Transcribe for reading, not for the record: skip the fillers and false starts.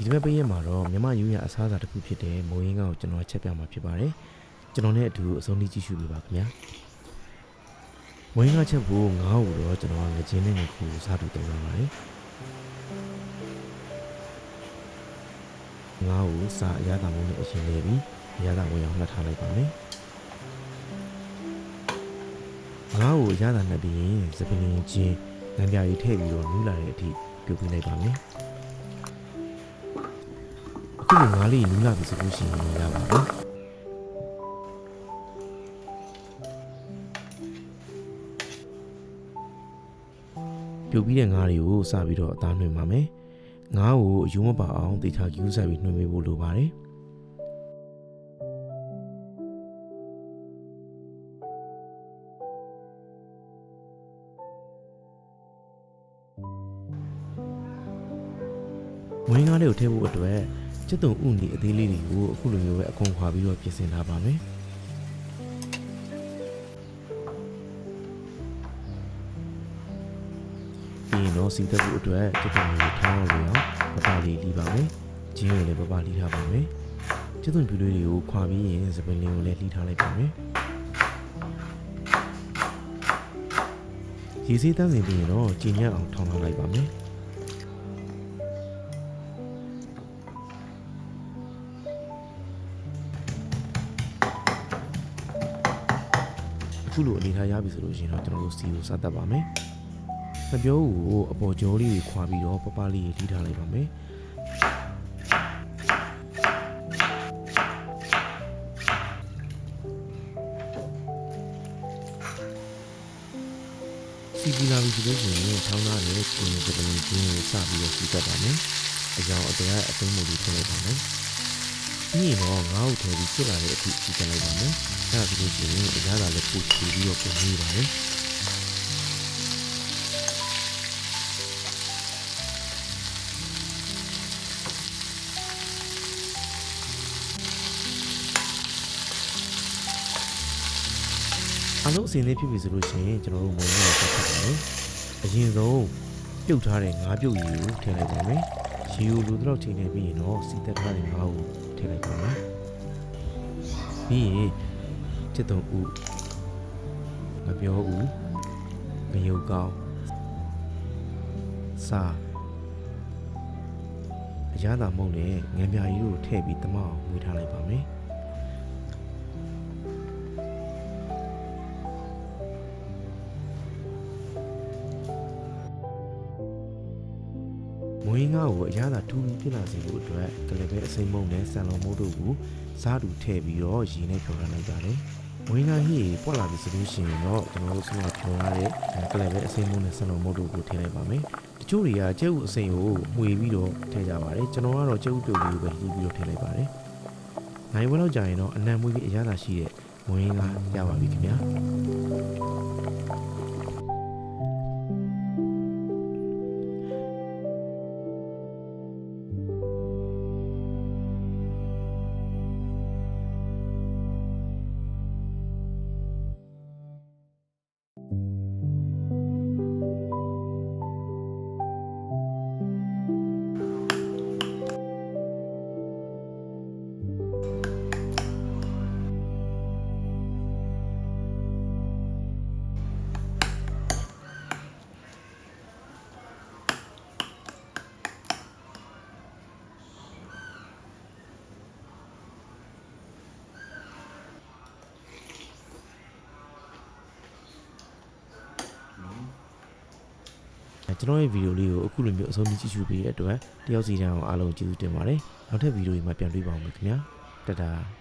ဒီတစ်ပတ်ပေးရမှာတော့မြန်မာယူရအစားအစာတစ်ခုဖြစ်တဲ့မိုးရင်းကောက်ကျွန်တော်ချက်ပြမှာဖြစ်ပါတယ်ကျွန်တော်နဲ့အတူအဆုံးထိကြည့်ရှုပေးပါခင်ဗျာမိုးရင်းကောက်ချက်ဖို့ငါးကိုတော့ကျွန်တော်ငချင်းနဲ့ငခုစားတူတုံးလာပါတယ်ငါးကိုစားအရသာမိုးနဲ့အရင်လေးပြီးအရသာဝင်အောင်နှက်ထားလိုက်ပါမယ်ငါးကိုအရသာနှက်ပြီးရင်စပင်းချင်းငံပြားကြီးထည့်ပြီးတော့နူးလာတဲ့အထိပြုတ်ပေးလိုက်ပါမယ်အခုငါးလေးနူးလာပြီဆိုလို့ရှိရင်ရပါပြီပြုတ်ပြီးတဲ့ငါးတွေကိုစပြီးတော့အသားနှွှင်ပါမယ်ငါးကိုအယူမပါအောင်တေချာကျူးဆက်ပြီးနှွှင်ပေးဖို့လိုပါတယ်မွေးငါးလေးကိုထည့်ဖို့အတွက်ကျက်သွန်ဥနီအသေးလေးတွေကိုအခုလိုမျိုးပဲအကုန်ခွာပြီးတော့ပြင်ဆင်ထားပါမယ်ပြီးရင်တော့စီတက်ဖို့အတွက်ကျက်သွန်လေးထားအောင်လို့ပပလေးလီးပါမယ်ဂျင်းကိုလည်းပပလီးထားပါမယ်ကျက်သွန်ဖြူလေးတွေကိုခွာပြီးရင်စပင်းလေးကိုလည်းလီးထားလိုက်ပါမယ်ရေစေးတန်းစင်ပြီးရင်တော့ကြည်ညက်အောင်ထောင်းထားလိုက်ပါမယ်အခုလိုအနေထားရပြီဆိုလို့ရှိရင်တော့ကျွန်တော်တို့စီကိုစတတ်ပါမယ်။ငပြောကိုအပေါ်ကြောလေးကိုခွာပြီးတော့ပပလေးကိုထိထားလိုက်ပါမယ်။စီပီလာပြီးဆိုလို့ရှိရင်ထောင်းထားတဲ့ကျင်းစပင်းကျင်းကိုစပြီးတော့စီတတ်ပါမယ်။အကြောင်းအတရားအသိမှုတွေထည့်လိုက်ပါမယ်။ပြီးရင်တော့ငါ့ကိုထည့်ပြီးစစ်လာတဲ့အထိစီတတ်လိုက်ပါမယ်။အဲ့ဒါဆိုလို့ရှိရင်အရာသာလည်းပို့ချပြီးတော့ပုံနေပါမယ်အလုံးအစင်းလေးဖြစ်ပြီဆိုလို့ရှိရင်ကျွန်တော်တို့မုံနဲ့ဆက်ထားပါမယ်အရင်ဆုံးပြုတ်ထားတဲ့ငါးပြုတ်ရည်ကိုထည့်လိုက်ပါမယ်ရေကိုလူတော့ချိန်နေပြီးရင်တော့စီတက်ထားတဲ့ငါးကိုထည့်လိုက်ပါမယ်ပြီးရင်ကျက်သွန်ဥငပြောဥငရုတ်ကောင်းစားအရသာမုံနဲ့ငံပြာကြီးကိုထည့်ပြီးတမအောင်ဝေထားလိုက်ပါမယ်မွေးငါ့ကိုအရသာထူးပြီးဖြစ်လာစေဖို့အတွက်ကလေးပဲအစိမ်းမုံနဲ့ဆန်လုံးမိုးတို့ကိုစားတူထည့်ပြီးတော့ရေနဲ့ဖြောထားလိုက်ပါတယ်။မွေးငါဟိပွက်လာပြီဆိုလို့ရှိရင်တော့ကျွန်တော်တို့ဆက်လက်ဖြောထားတဲ့ကလေးပဲအစိမ်းမုံနဲ့ဆန်လုံးမိုးတို့ကိုထည့်လိုက်ပါမယ်။တချို့တွေကကျဲဥအစိမ်းကိုမှွေပြီးတော့ထည့်ကြပါတယ်။ကျွန်တော်ကတော့ကျဲဥပြုတ်လေးကိုပဲရေးပြီးတော့ထည့်လိုက်ပါတယ်။နိုင်ဝဲလောက်ကြာရင်တော့အနံမွေးပြီးအရသာရှိတဲ့မွေးငါရပါပြီခင်ဗျာ။ကျွန်တော်ရဲ့ဗီဒီယိုလေးကိုအခုလိုမျိုးအဆုံးထိကြည့်ရှုပေးတဲ့အတွက်တယောက်စီတိုင်းအောင်အားလုံးကျေးဇူးတင်ပါတယ်နောက်ထပ်ဗီဒီယိုတွေမှာပြန်တွေ့ပါဦးမယ်ခင်ဗျာတဒါ